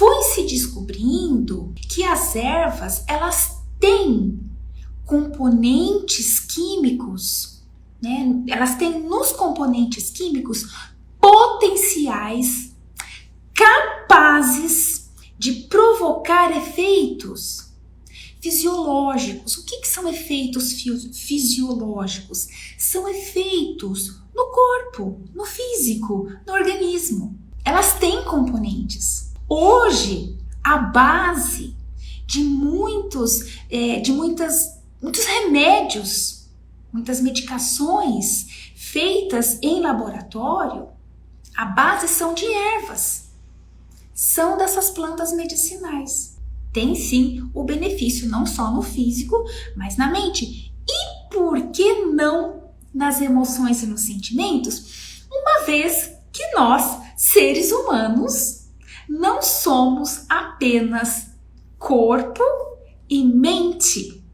foi se descobrindo que as ervas, elas têm componentes químicos, né? Elas têm nos componentes químicos potenciais capazes de provocar efeitos fisiológicos. O que são efeitos fisiológicos? São efeitos no corpo, no físico, no organismo. Elas têm componentes. Hoje, a base de muitos remédios, muitas medicações feitas em laboratório, a base são de ervas, são dessas plantas medicinais. Tem sim o benefício não só no físico, mas na mente. E por que não nas emoções e nos sentimentos? Uma vez que nós, seres humanos, não somos apenas corpo e mente.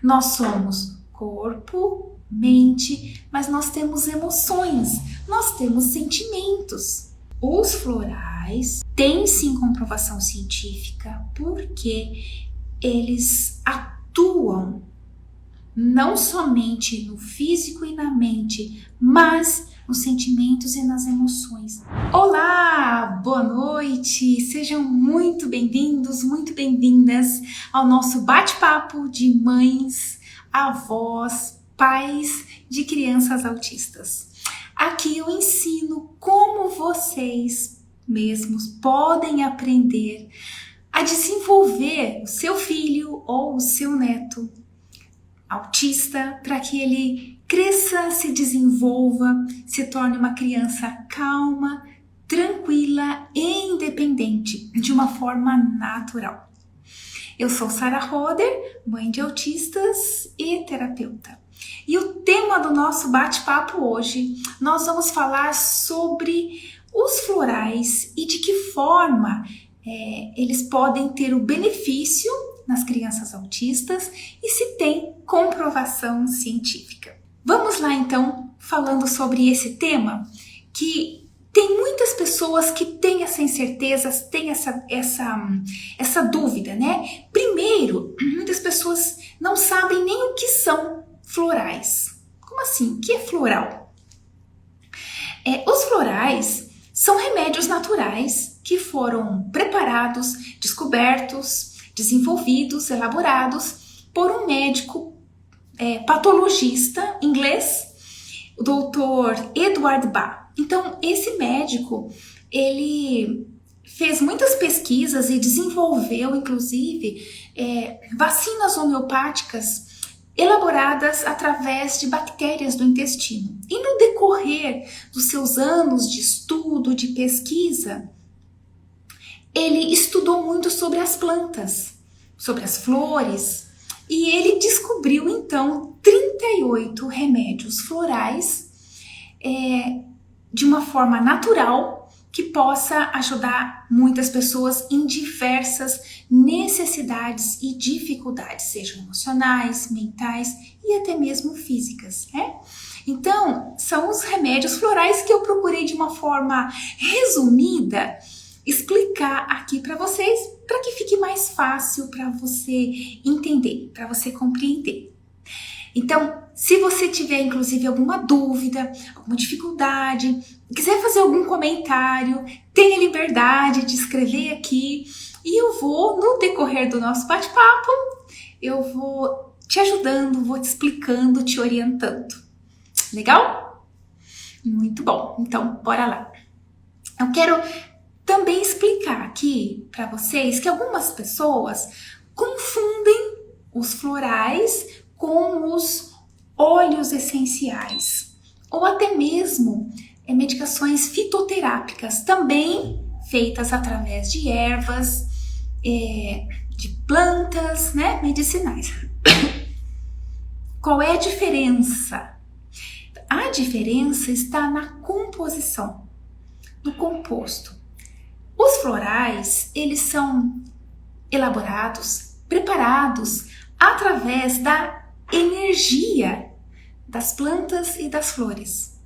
Nós somos corpo, mente, mas nós temos emoções, nós temos sentimentos. Os florais têm sim comprovação científica porque eles atuam não somente no físico e na mente, mas nos sentimentos e nas emoções. Olá, boa noite, sejam muito bem-vindos, muito bem-vindas ao nosso bate-papo de mães, avós, pais de crianças autistas. Aqui eu ensino como vocês mesmos podem aprender a desenvolver o seu filho ou o seu neto autista para que ele cresça, se desenvolva, se torne uma criança calma, tranquila e independente de uma forma natural. Eu sou Sara Roder, mãe de autistas e terapeuta. E o tema do nosso bate-papo hoje, nós vamos falar sobre os florais e de que forma eles podem ter o benefício nas crianças autistas e se tem comprovação científica. Vamos lá então, falando sobre esse tema, que tem muitas pessoas que têm essa incerteza, têm essa dúvida, né? Primeiro, muitas pessoas não sabem nem o que são florais. Como assim? O que é floral? Os florais são remédios naturais que foram preparados, descobertos, desenvolvidos, elaborados por um médico patologista inglês, o Dr. Edward Bach. Então, esse médico, ele fez muitas pesquisas e desenvolveu, inclusive, vacinas homeopáticas elaboradas através de bactérias do intestino. E no decorrer dos seus anos de estudo, de pesquisa, ele estudou muito sobre as plantas, sobre as flores, e ele descobriu então 38 remédios florais de uma forma natural que possa ajudar muitas pessoas em diversas necessidades e dificuldades, sejam emocionais, mentais e até mesmo físicas, né? Então, são os remédios florais que eu procurei de uma forma resumida explicar aqui para vocês, para que fique mais fácil para você entender, para você compreender. Então, se você tiver inclusive alguma dúvida, alguma dificuldade, quiser fazer algum comentário, tenha liberdade de escrever aqui e eu vou, no decorrer do nosso bate-papo, eu vou te ajudando, vou te explicando, te orientando. Legal? Muito bom. Então, bora lá. Eu quero também explicar aqui para vocês que algumas pessoas confundem os florais com os óleos essenciais ou até mesmo medicações fitoterápicas, também feitas através de ervas, de plantas, né, medicinais. Qual é a diferença? A diferença está na composição, no composto. Os florais, eles são elaborados, preparados através da energia das plantas e das flores.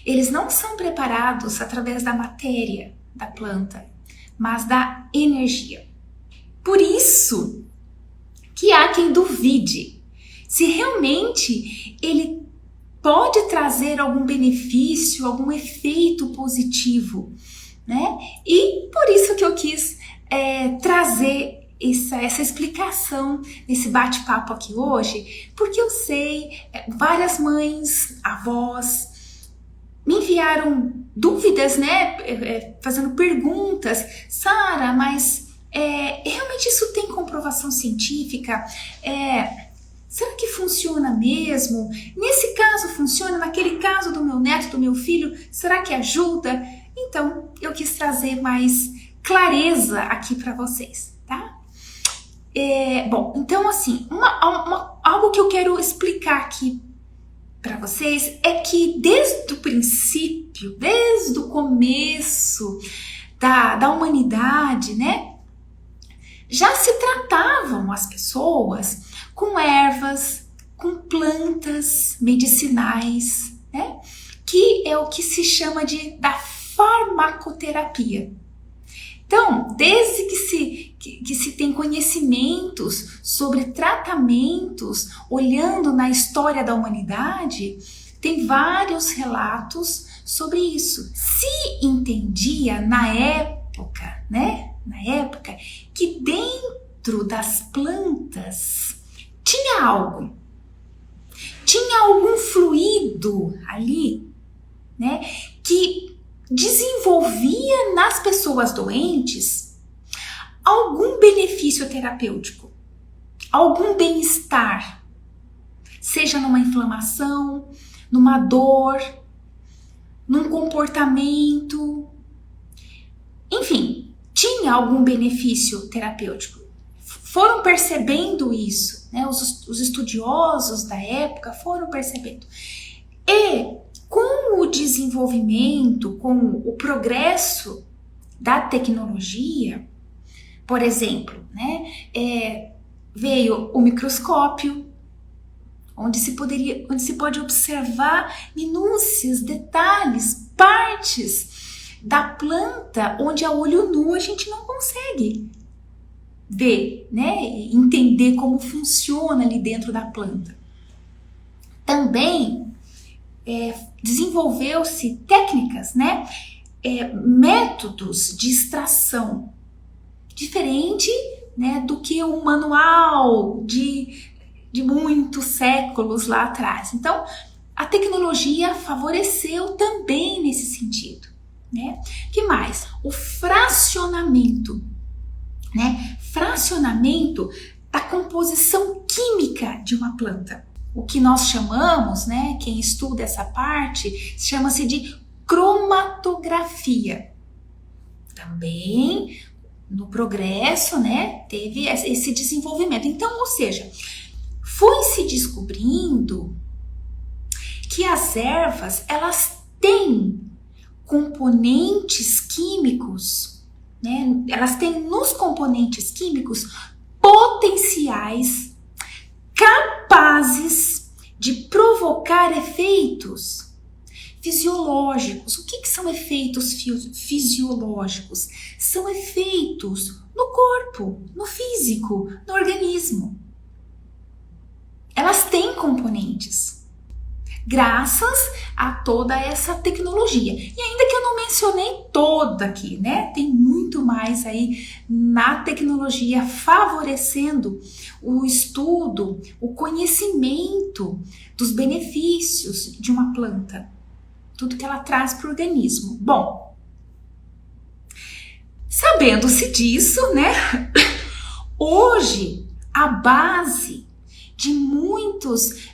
Eles não são preparados através da matéria da planta, mas da energia. Por isso que há quem duvide se realmente ele pode trazer algum benefício, algum efeito positivo, né? E por isso que eu quis trazer essa explicação nesse bate-papo aqui hoje, porque eu sei, várias mães, avós, me enviaram dúvidas, né? Fazendo perguntas. Sara, mas realmente isso tem comprovação científica? Será que funciona mesmo? Nesse caso funciona, naquele caso do meu neto, do meu filho, será que ajuda? Então, eu quis trazer mais clareza aqui para vocês, tá? Bom, então assim, algo que eu quero explicar aqui para vocês é que desde o princípio, desde o começo da humanidade, né? Já se tratavam as pessoas com ervas, com plantas medicinais, né? Que é o que se chama da farmacoterapia. Então, desde que se tem conhecimentos sobre tratamentos, olhando na história da humanidade, tem vários relatos sobre isso. Se entendia na época, né? Na época, que dentro das plantas tinha algo, tinha algum fluido ali, né? Que desenvolvia nas pessoas doentes algum benefício terapêutico, algum bem-estar, seja numa inflamação, numa dor, num comportamento, enfim, tinha algum benefício terapêutico. Foram percebendo isso, né? Os estudiosos da época foram percebendo. E com o desenvolvimento, com o progresso da tecnologia, por exemplo, né, veio o microscópio, onde se pode observar minúcias, detalhes, partes da planta, onde a olho nu a gente não consegue ver, né, entender como funciona ali dentro da planta. Também desenvolveu-se técnicas, né, métodos de extração diferente, né, do que o manual de muitos séculos lá atrás. Então, a tecnologia favoreceu também nesse sentido, né? Que mais? O fracionamento, né? Fracionamento da composição química de uma planta. O que nós chamamos, né, quem estuda essa parte, chama-se de cromatografia. Também no progresso, né, teve esse desenvolvimento. Então, ou seja, foi se descobrindo que as ervas, elas têm componentes químicos, né, elas têm nos componentes químicos potenciais capazes de provocar efeitos fisiológicos. O que são efeitos fisiológicos? São efeitos no corpo, no físico, no organismo. Elas têm componentes, graças a toda essa tecnologia. E ainda que eu não mencionei toda aqui, né? Tem muito mais aí na tecnologia favorecendo o estudo, o conhecimento dos benefícios de uma planta. Tudo que ela traz para o organismo. Bom, sabendo-se disso, né? Hoje, a base de muitos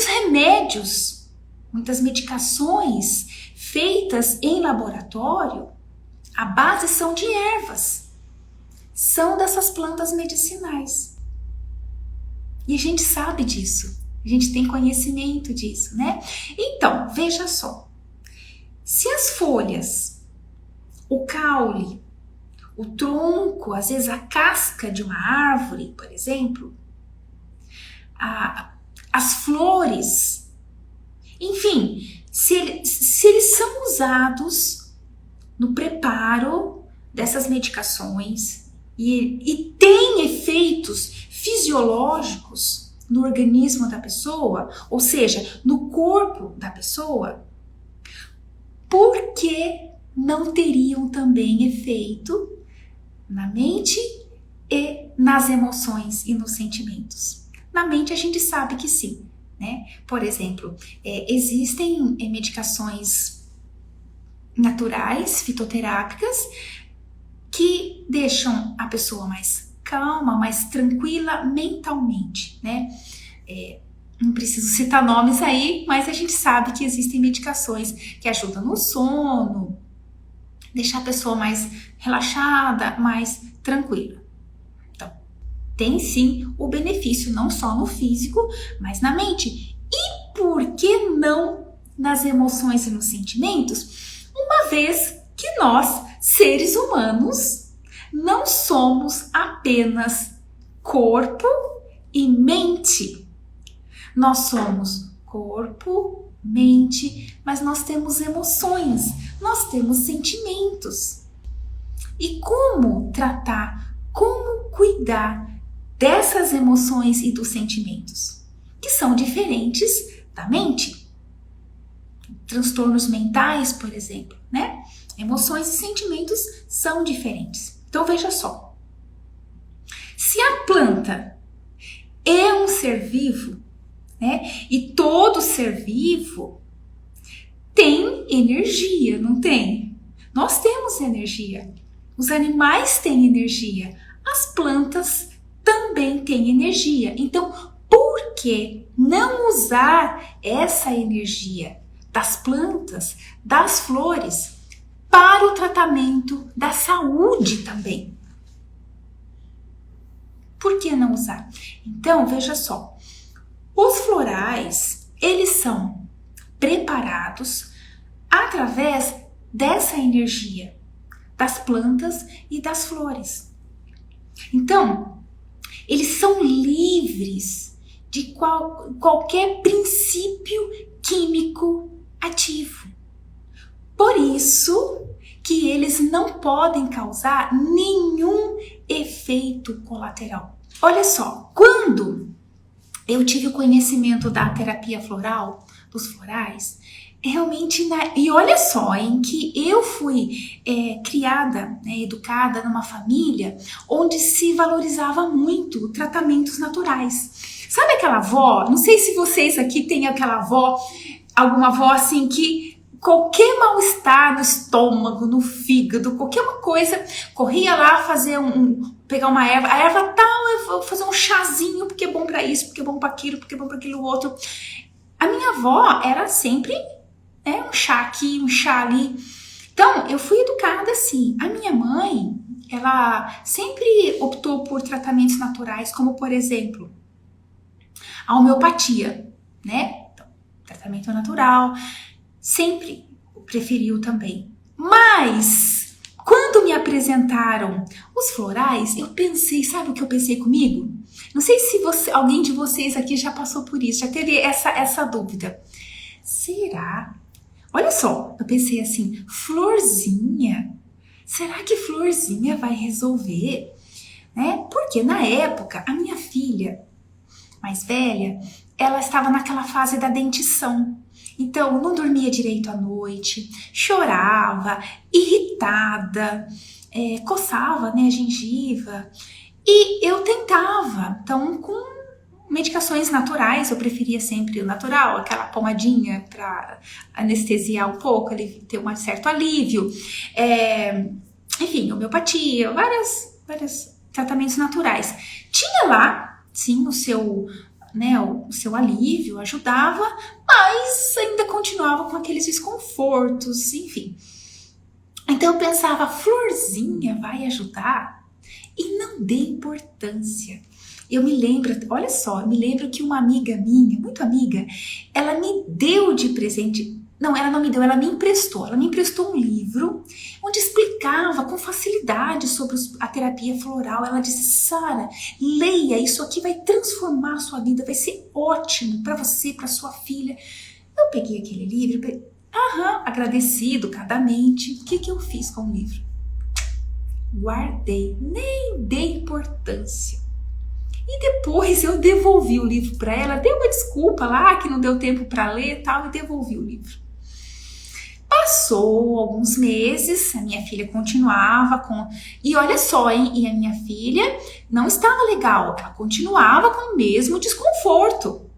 remédios, muitas medicações feitas em laboratório, a base são de ervas, são dessas plantas medicinais. E a gente sabe disso, a gente tem conhecimento disso, né? Então, veja só, se as folhas, o caule, o tronco, às vezes a casca de uma árvore, por exemplo, as flores, enfim, se eles são usados no preparo dessas medicações e tem efeitos fisiológicos no organismo da pessoa, ou seja, no corpo da pessoa, por que não teriam também efeito na mente e nas emoções e nos sentimentos? Na mente a gente sabe que sim, né? Por exemplo, existem medicações naturais, fitoterápicas, que deixam a pessoa mais calma, mais tranquila mentalmente, né? Não preciso citar nomes aí, mas a gente sabe que existem medicações que ajudam no sono, deixar a pessoa mais relaxada, mais tranquila. Então, tem sim o benefício não só no físico, mas na mente. E por que não nas emoções e nos sentimentos? Uma vez que nós, seres humanos, não somos apenas corpo e mente. Nós somos corpo, mente, mas nós temos emoções, nós temos sentimentos. E como tratar, como cuidar dessas emoções e dos sentimentos, que são diferentes da mente? Transtornos mentais, por exemplo, né? Emoções e sentimentos são diferentes. Então veja só, se a planta é um ser vivo, né? E todo ser vivo tem energia, não tem? Nós temos energia. Os animais têm energia. As plantas também têm energia. Então, por que não usar essa energia das plantas, das flores, para o tratamento da saúde também? Por que não usar? Então, veja só. Os florais, eles são preparados através dessa energia das plantas e das flores. Então, eles são livres de qualquer princípio químico ativo. Por isso que eles não podem causar nenhum efeito colateral. Olha só, quando eu tive o conhecimento da terapia floral, dos florais, realmente, e olha só, em que eu fui criada, né, educada numa família onde se valorizava muito tratamentos naturais. Sabe aquela avó? Não sei se vocês aqui têm aquela avó, alguma avó assim que qualquer mal-estar no estômago, no fígado, qualquer uma coisa, corria lá fazer pegar uma erva, a erva tal, eu vou fazer um chazinho, porque é bom para isso, porque é bom para aquilo, porque é bom para aquilo outro. A minha avó era sempre um chá aqui, um chá ali. Então, eu fui educada assim. A minha mãe, ela sempre optou por tratamentos naturais, como, por exemplo, a homeopatia, né? Então, tratamento natural, sempre preferiu também. Mas, quando me apresentaram os florais, eu pensei, sabe o que eu pensei comigo? Não sei se alguém de vocês aqui já passou por isso, já teve essa dúvida. Será? Olha só, eu pensei assim, florzinha? Será que florzinha vai resolver? Né? Porque na época, a minha filha mais velha, ela estava naquela fase da dentição. Então, não dormia direito à noite, chorava, irritada, coçava, né, a gengiva. E eu tentava, então, com medicações naturais, eu preferia sempre o natural, aquela pomadinha para anestesiar um pouco, ter um certo alívio. Enfim, homeopatia, vários tratamentos naturais. Tinha lá, sim, o seu alívio, ajudava, mas ainda continuava com aqueles desconfortos, enfim. Então eu pensava, florzinha vai ajudar? E não dei importância. Eu me lembro, olha só, eu me lembro que uma amiga minha, muito amiga, ela me deu de presente, não, ela não me deu, ela me emprestou um livro onde explicava com facilidade sobre a terapia floral. Ela disse, Sara, leia, isso aqui vai transformar a sua vida, vai ser ótimo para você, para sua filha. Eu peguei aquele livro, Agradeci educadamente. O que eu fiz com o livro? Guardei, nem dei importância. E depois eu devolvi o livro para ela, dei uma desculpa lá que não deu tempo para ler e tal, e devolvi o livro. Passou alguns meses, a minha filha continuava com... E olha só, hein? E a minha filha não estava legal, ela continuava com o mesmo desconforto.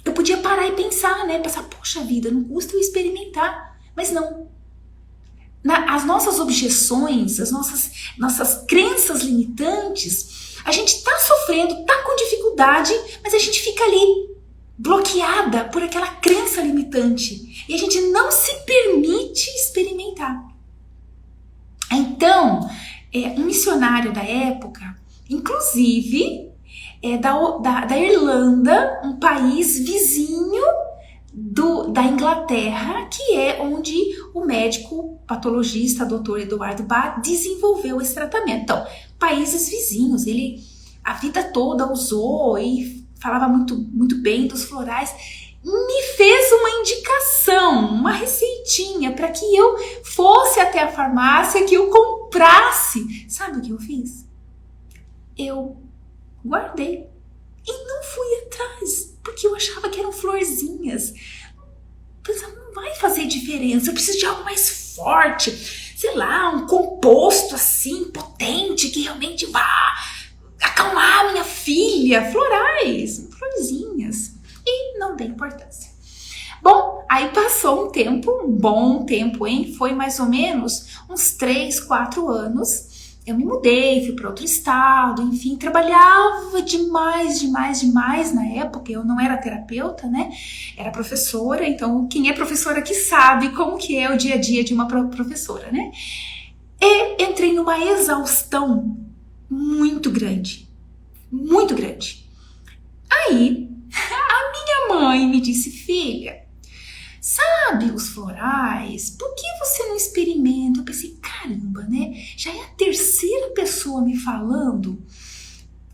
Eu podia parar e pensar, né? Pensar, poxa vida, não custa eu experimentar. Mas não. As nossas objeções, as nossas crenças limitantes, a gente tá sofrendo, tá com dificuldade, mas a gente fica ali bloqueada por aquela crença limitante e a gente não se permite experimentar. Então, um missionário da época, inclusive da Irlanda, um país vizinho da Inglaterra, que é onde o médico patologista Dr. Eduardo Bach desenvolveu esse tratamento. Então, países vizinhos, ele a vida toda usou e falava muito bem dos florais, me fez uma indicação, uma receitinha para que eu fosse até a farmácia, que eu comprasse. Sabe o que eu fiz? Eu guardei e não fui atrás, porque eu achava que eram florzinhas. Pensava, não vai fazer diferença, eu preciso de algo mais forte, sei lá, um composto assim, potente, que realmente vá acalmar minha filha, florais, florzinhas. E não dei importância. Bom, aí passou um bom tempo, hein? Foi mais ou menos uns 3, 4 anos. Eu me mudei, fui para outro estado, enfim, trabalhava demais na época. Eu não era terapeuta, né? Era professora, então quem é professora que sabe como que é o dia a dia de uma professora, né? E entrei numa exaustão muito grande. Aí, a minha mãe me disse, filha, sabe os florais? Por que você não experimenta? Eu pensei, caramba, né? Já é a terceira pessoa me falando.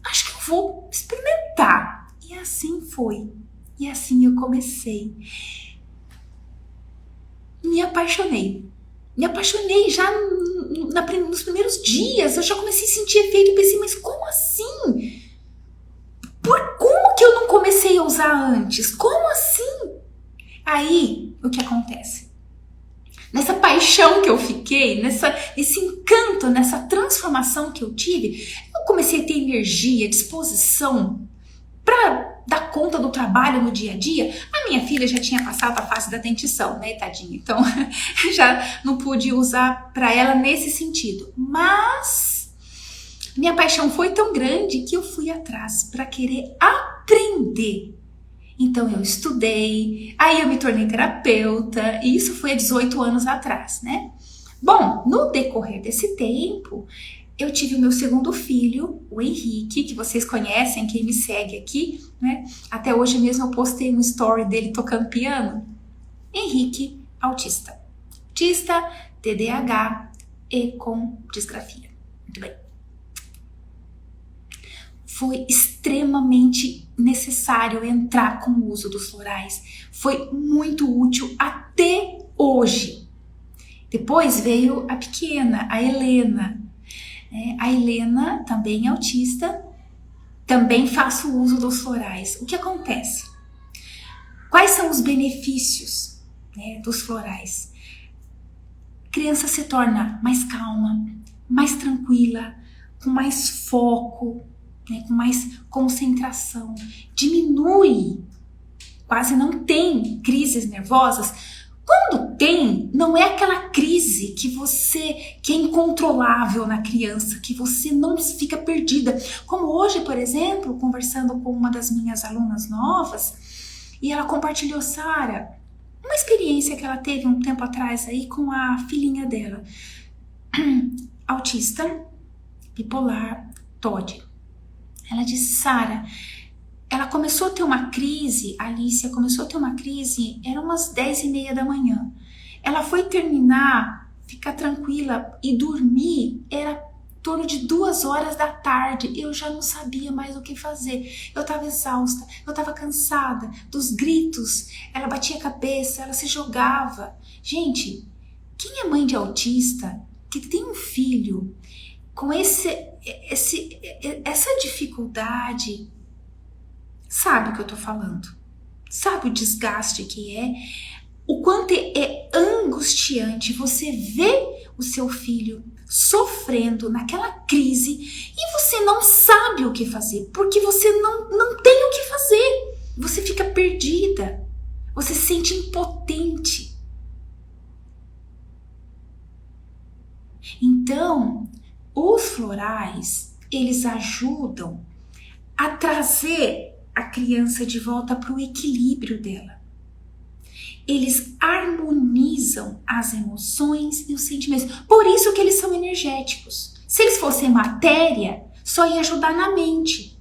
Acho que eu vou experimentar. E assim foi. E assim eu comecei. Me apaixonei já nos primeiros dias. Eu já comecei a sentir efeito e pensei, mas como assim? Como que eu não comecei a usar antes? Como assim? Aí, o que acontece? Nessa paixão que eu fiquei, nesse encanto, nessa transformação que eu tive, eu comecei a ter energia, disposição para dar conta do trabalho no dia a dia. A minha filha já tinha passado a fase da dentição, né, tadinha? Então, já não pude usar para ela nesse sentido. Mas minha paixão foi tão grande que eu fui atrás para querer aprender. Então eu estudei, aí eu me tornei terapeuta, e isso foi há 18 anos atrás, né? Bom, no decorrer desse tempo, eu tive o meu segundo filho, o Henrique, que vocês conhecem, quem me segue aqui, né? Até hoje mesmo eu postei um story dele tocando piano. Henrique, autista. Autista, TDAH e com disgrafia. Muito bem. Foi extremamente necessário entrar com o uso dos florais. Foi muito útil até hoje. Depois veio a pequena, a Helena. A Helena também é autista, também faço uso dos florais. O que acontece? Quais são os benefícios, né, dos florais? A criança se torna mais calma, mais tranquila, com mais foco, né, com mais concentração, diminui, quase não tem crises nervosas. Quando tem, não é aquela crise que é incontrolável na criança, que você não fica perdida. Como hoje, por exemplo, conversando com uma das minhas alunas novas, e ela compartilhou, Sara, uma experiência que ela teve um tempo atrás aí com a filhinha dela, autista, bipolar, TOD. Ela disse, Sara, ela começou a ter uma crise, a Alicia começou a ter uma crise, eram umas 10h30 da manhã. Ela foi terminar, ficar tranquila e dormir, era torno de 2 horas da tarde, eu já não sabia mais o que fazer. Eu estava exausta, eu estava cansada dos gritos. Ela batia a cabeça, ela se jogava. Gente, quem é mãe de autista, que tem um filho com essa dificuldade, sabe o que eu tô falando? Sabe o desgaste que é? O quanto é angustiante você ver o seu filho sofrendo naquela crise e você não sabe o que fazer, porque você não tem o que fazer. Você fica perdida, você se sente impotente. Então, os florais, eles ajudam a trazer a criança de volta para o equilíbrio dela. Eles harmonizam as emoções e os sentimentos. Por isso que eles são energéticos. Se eles fossem matéria, só ia ajudar na mente.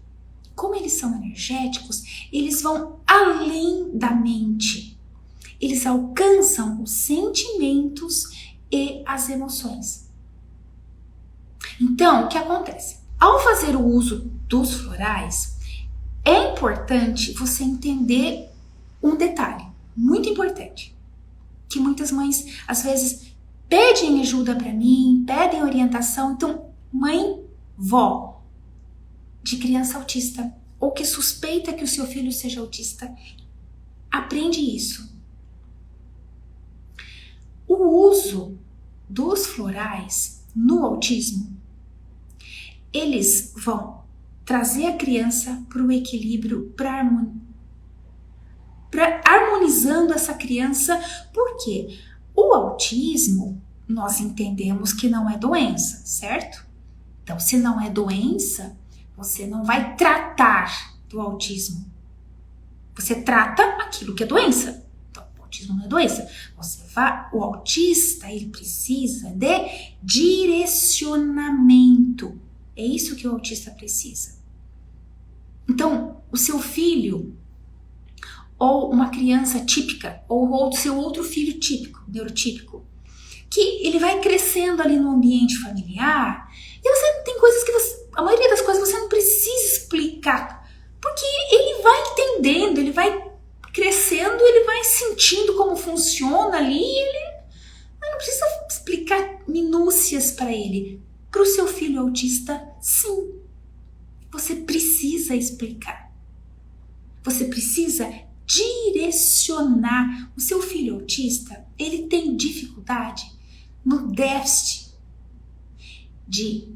Como eles são energéticos, eles vão além da mente. Eles alcançam os sentimentos e as emoções. Então, o que acontece? Ao fazer o uso dos florais, é importante você entender um detalhe muito importante, que muitas mães às vezes pedem ajuda para mim, pedem orientação. Então, mãe, vó de criança autista ou que suspeita que o seu filho seja autista, aprende isso. O uso dos florais no autismo, eles vão trazer a criança para o equilíbrio, para harmonizando essa criança. Porque o autismo, nós entendemos que não é doença, certo? Então, se não é doença, você não vai tratar do autismo. Você trata aquilo que é doença. Então, o autismo não é doença. O autista, ele precisa de direcionamento. É isso que o autista precisa. Então, o seu filho, ou uma criança típica, ou o seu outro filho típico, neurotípico, que ele vai crescendo ali no ambiente familiar, e você tem coisas que a maioria das coisas você não precisa explicar, porque ele vai entendendo, ele vai crescendo, ele vai sentindo como funciona ali, ele não precisa explicar minúcias para ele. Para o seu filho autista, sim, você precisa explicar. Você precisa direcionar. O seu filho autista, ele tem dificuldade no déficit de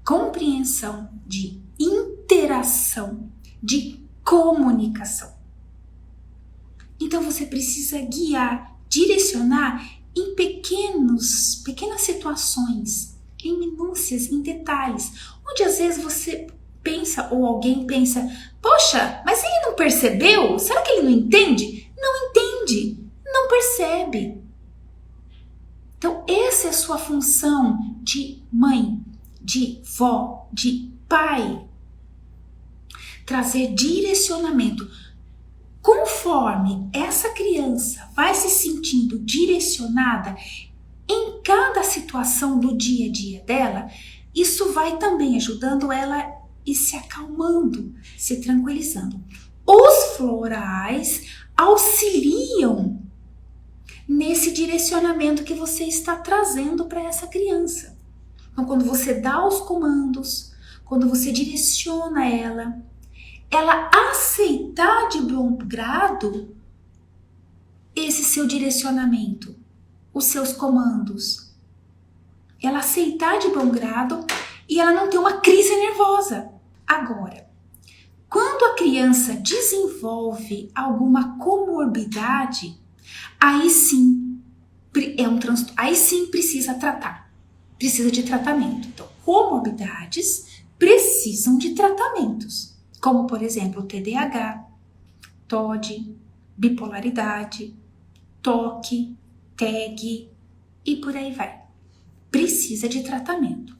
compreensão, de interação, de comunicação. Então você precisa guiar, direcionar em pequenas situações, em minúcias, em detalhes, onde às vezes você pensa, ou alguém pensa, poxa, mas ele não percebeu? Será que ele não entende? Não entende, não percebe. Então essa é a sua função de mãe, de vó, de pai. Trazer direcionamento. Conforme essa criança vai se sentindo direcionada em cada situação do dia a dia dela, isso vai também ajudando ela e se acalmando, se tranquilizando. Os florais auxiliam nesse direcionamento que você está trazendo para essa criança. Então, quando você dá os comandos, quando você direciona ela aceitar de bom grado esse seu direcionamento, os seus comandos. Ela aceitar de bom grado e ela não ter uma crise nervosa. Agora, quando a criança desenvolve alguma comorbidade, aí sim aí sim precisa tratar. Precisa de tratamento. Então, comorbidades precisam de tratamentos. Como, por exemplo, o TDAH, TOD, bipolaridade, TOC, TEG e por aí vai. Precisa de tratamento.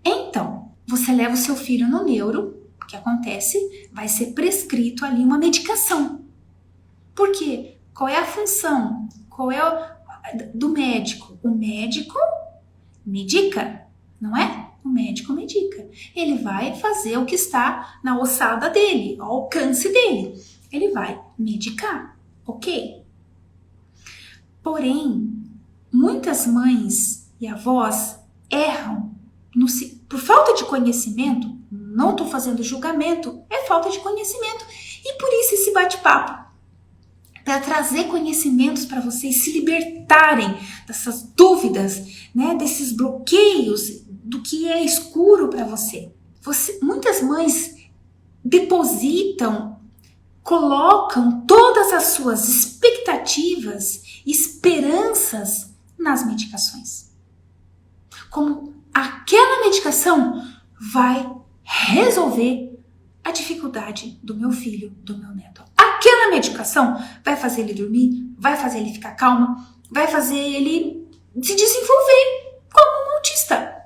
Então, você leva o seu filho no neuro, o que acontece? Vai ser prescrito ali uma medicação. Por quê? Qual é a função? Qual é do médico? O médico medica. não é? O médico medica. Ele vai fazer o que está na ossada dele, ao alcance dele. Ele vai medicar, ok? Porém, muitas mães e avós erram por falta de conhecimento. Não estou fazendo julgamento, é falta de conhecimento. E por isso esse bate-papo, para trazer conhecimentos para vocês se libertarem dessas dúvidas, né, desses bloqueios, do que é escuro para você. Muitas mães depositam, colocam todas as suas expectativas, esperanças nas medicações. Como aquela medicação vai resolver a dificuldade do meu filho, do meu neto. Aquela medicação vai fazer ele dormir, vai fazer ele ficar calmo, vai fazer ele se desenvolver como um autista.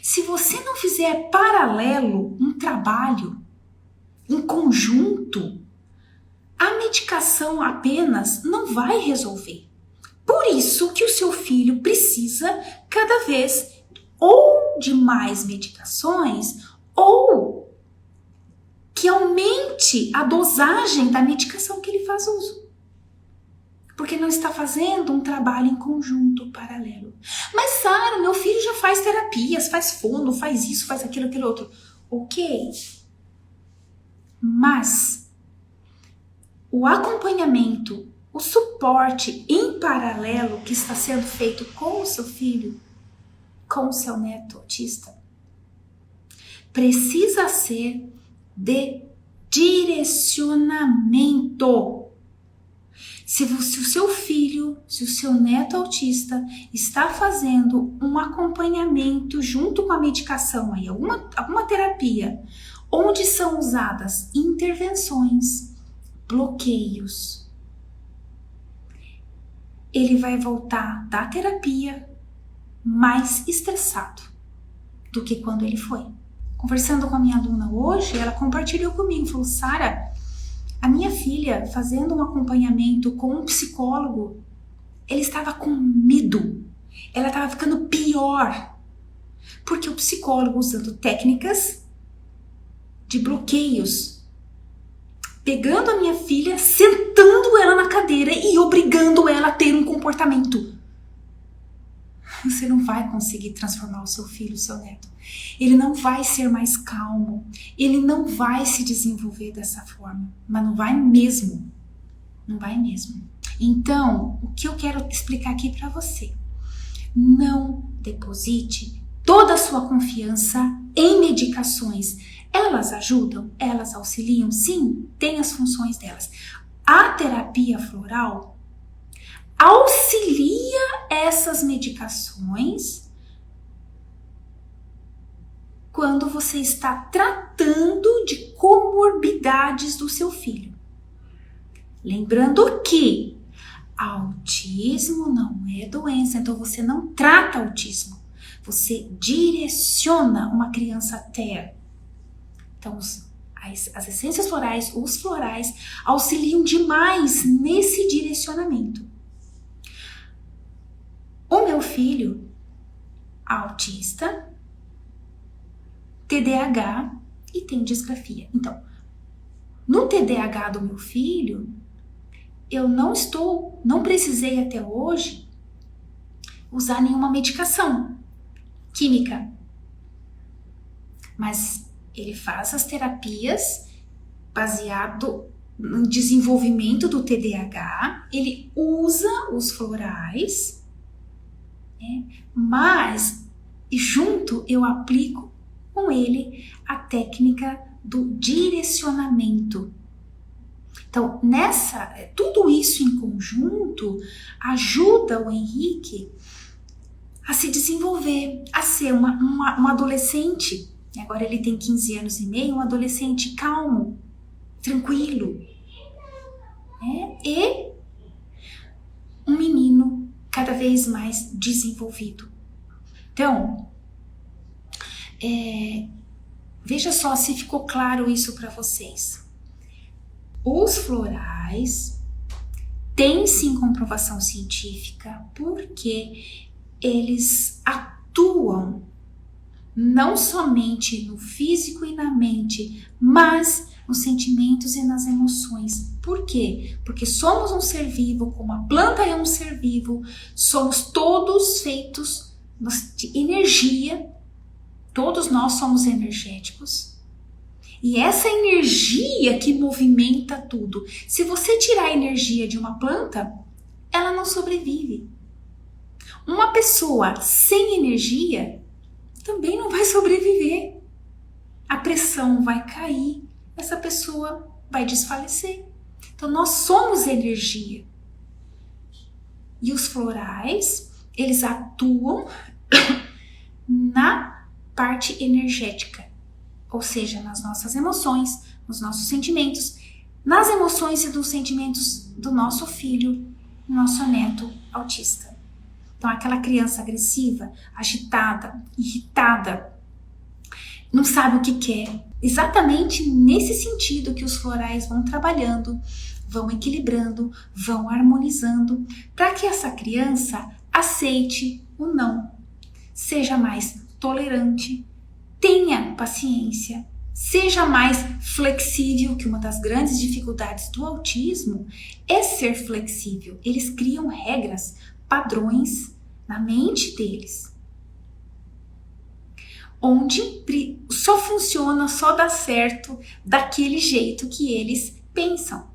Se você não fizer paralelo um trabalho em conjunto, a medicação apenas não vai resolver. Por isso que o seu filho precisa cada vez ou de mais medicações ou que aumente a dosagem da medicação que ele faz uso. Porque não está fazendo um trabalho em conjunto, paralelo. Mas, Sara, meu filho já faz terapias, faz fono, faz isso, faz aquilo, aquele outro. Ok. Mas o acompanhamento, o suporte em paralelo que está sendo feito com o seu filho, com o seu neto autista, precisa ser de direcionamento. Se o seu filho, se o seu neto autista está fazendo um acompanhamento junto com a medicação, aí, alguma terapia, onde são usadas intervenções, bloqueios, ele vai voltar da terapia mais estressado do que quando ele foi. Conversando com a minha aluna hoje, ela compartilhou comigo, falou: Sara, a minha filha fazendo um acompanhamento com um psicólogo, ele estava com medo, ela estava ficando pior, porque o psicólogo usando técnicas de bloqueios, pegando a minha filha, sentando ela na cadeira e obrigando ela a ter um comportamento. Você não vai conseguir transformar o seu filho, o seu neto. Ele não vai ser mais calmo. Ele não vai se desenvolver dessa forma. Mas não vai mesmo. Não vai mesmo. Então, o que eu quero explicar aqui para você? Não deposite toda a sua confiança em medicações. Elas ajudam? Elas auxiliam? Sim, tem as funções delas. A terapia floral auxilia essas medicações quando você está tratando de comorbidades do seu filho. Lembrando que autismo não é doença, então você não trata autismo, você direciona uma criança TEA. Então, as essências florais, os florais, auxiliam demais nesse direcionamento. O meu filho, autista, TDAH e tem disgrafia. Então, no TDAH do meu filho, eu não precisei até hoje usar nenhuma medicação química. Mas ele faz as terapias baseado no desenvolvimento do TDAH, ele usa os florais, mas junto eu aplico com ele a técnica do direcionamento. Então, tudo isso em conjunto ajuda o Henrique a se desenvolver, a ser um adolescente. Agora ele tem 15 anos e meio, um adolescente calmo, tranquilo, e um menino cada vez mais desenvolvido. Então, veja só se ficou claro isso para vocês. Os florais têm sim comprovação científica, porque eles atuam não somente no físico e na mente, mas nos sentimentos e nas emoções. Por quê? Porque somos um ser vivo, como a planta é um ser vivo, somos todos feitos de energia, todos nós somos energéticos. E essa energia que movimenta tudo. Se você tirar a energia de uma planta, ela não sobrevive. Uma pessoa sem energia também não vai sobreviver. A pressão vai cair, essa pessoa vai desfalecer. Então nós somos energia. E os florais, eles atuam na parte energética, ou seja, nas nossas emoções, nos nossos sentimentos, nas emoções e dos sentimentos do nosso filho, nosso neto autista. Então aquela criança agressiva, agitada, irritada, não sabe o que quer. Exatamente nesse sentido que os florais vão trabalhando, vão equilibrando, vão harmonizando, para que essa criança aceite o não, seja mais tolerante, tenha paciência, seja mais flexível, que uma das grandes dificuldades do autismo é ser flexível. Eles criam regras, padrões na mente deles, onde só funciona, só dá certo daquele jeito que eles pensam.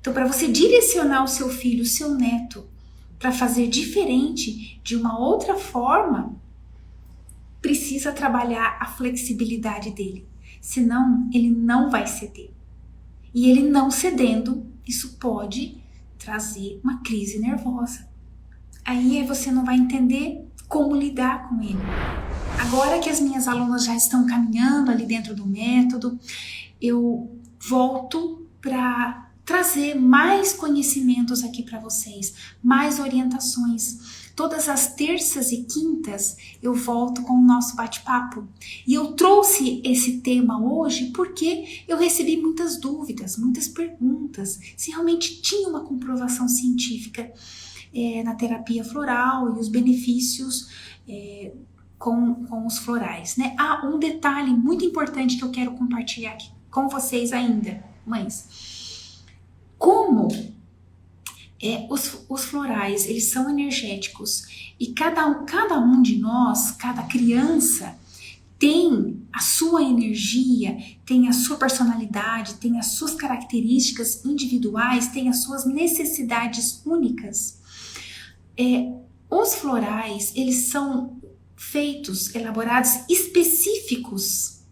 Então, para você direcionar o seu filho, o seu neto, para fazer diferente de uma outra forma, precisa trabalhar a flexibilidade dele. Senão, ele não vai ceder. E ele não cedendo, isso pode trazer uma crise nervosa. Aí você não vai entender como lidar com ele. Agora que as minhas alunas já estão caminhando ali dentro do método, eu volto para trazer mais conhecimentos aqui para vocês, mais orientações. Todas as terças e quintas eu volto com o nosso bate-papo. E eu trouxe esse tema hoje porque eu recebi muitas dúvidas, muitas perguntas, se realmente tinha uma comprovação científica na terapia floral e os benefícios com os florais, né? Ah, um detalhe muito importante que eu quero compartilhar aqui com vocês ainda, mães. Como os florais, eles são energéticos e cada um de nós, cada criança, tem a sua energia, tem a sua personalidade, tem as suas características individuais, tem as suas necessidades únicas. Os florais, eles são feitos, elaborados, específicos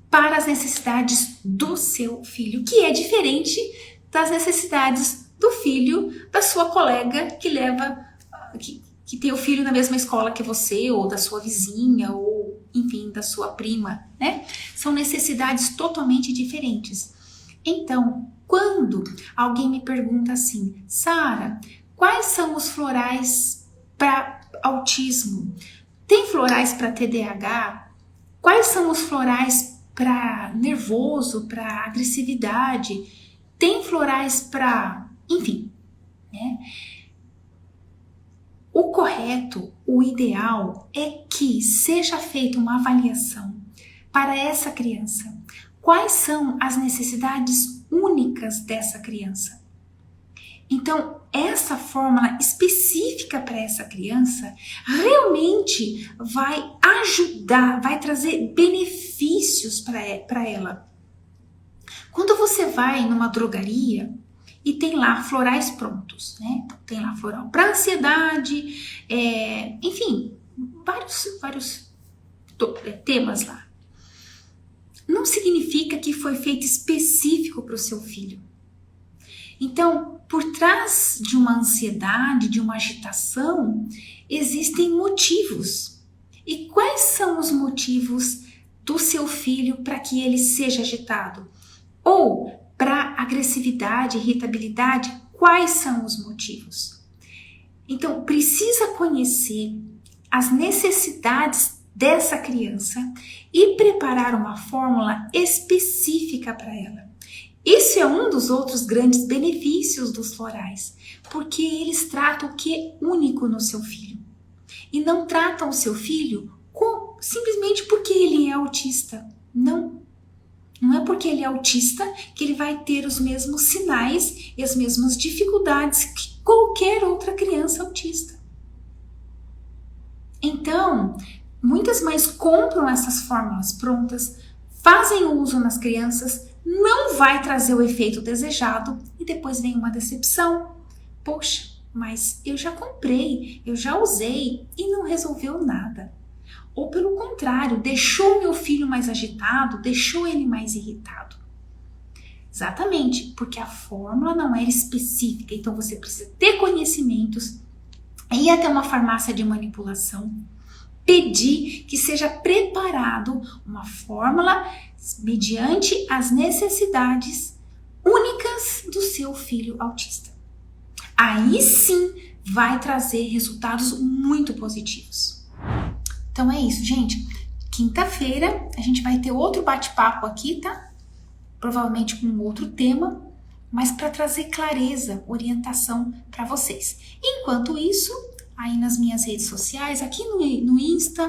para as necessidades do seu filho, que é diferente das necessidades do filho da sua colega que tem o filho na mesma escola que você, ou da sua vizinha, ou enfim, da sua prima, né? São necessidades totalmente diferentes. Então, quando alguém me pergunta assim, Sara, quais são os florais para autismo? Tem florais para TDAH? Quais são os florais para nervoso, para agressividade? Tem florais para... Enfim, né? O correto, o ideal é que seja feita uma avaliação para essa criança. Quais são as necessidades únicas dessa criança? Então, essa fórmula específica para essa criança realmente vai ajudar, vai trazer benefícios para ela. Quando você vai numa drogaria e tem lá florais prontos, né? Então, tem lá floral para ansiedade, enfim, vários temas lá. Não significa que foi feito específico para o seu filho. Então, por trás de uma ansiedade, de uma agitação, existem motivos. E quais são os motivos do seu filho para que ele seja agitado? Ou para agressividade, irritabilidade, quais são os motivos? Então, precisa conhecer as necessidades dessa criança e preparar uma fórmula específica para ela. Esse é um dos outros grandes benefícios dos florais, porque eles tratam o que é único no seu filho. E não tratam o seu filho simplesmente porque ele é autista. Não. Não é porque ele é autista que ele vai ter os mesmos sinais e as mesmas dificuldades que qualquer outra criança autista. Então, muitas mães compram essas fórmulas prontas, fazem uso nas crianças, não vai trazer o efeito desejado e depois vem uma decepção. Poxa, mas eu já comprei, eu já usei e não resolveu nada. Ou pelo contrário, deixou meu filho mais agitado, deixou ele mais irritado. Exatamente, porque a fórmula não era específica, então você precisa ter conhecimentos, ir até uma farmácia de manipulação, pedir que seja preparado uma fórmula mediante as necessidades únicas do seu filho autista. Aí sim vai trazer resultados muito positivos. Então é isso, gente. Quinta-feira a gente vai ter outro bate-papo aqui, tá? Provavelmente com outro tema, mas para trazer clareza, orientação para vocês. Enquanto isso, aí nas minhas redes sociais, aqui no Insta,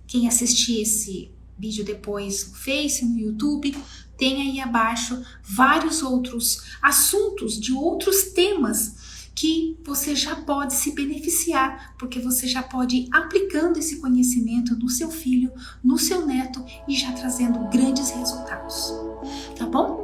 quem assistir esse vídeo depois no Face, no YouTube, tem aí abaixo vários outros assuntos de outros temas que você já pode se beneficiar, porque você já pode ir aplicando esse conhecimento no seu filho, no seu neto e já trazendo grandes resultados, tá bom?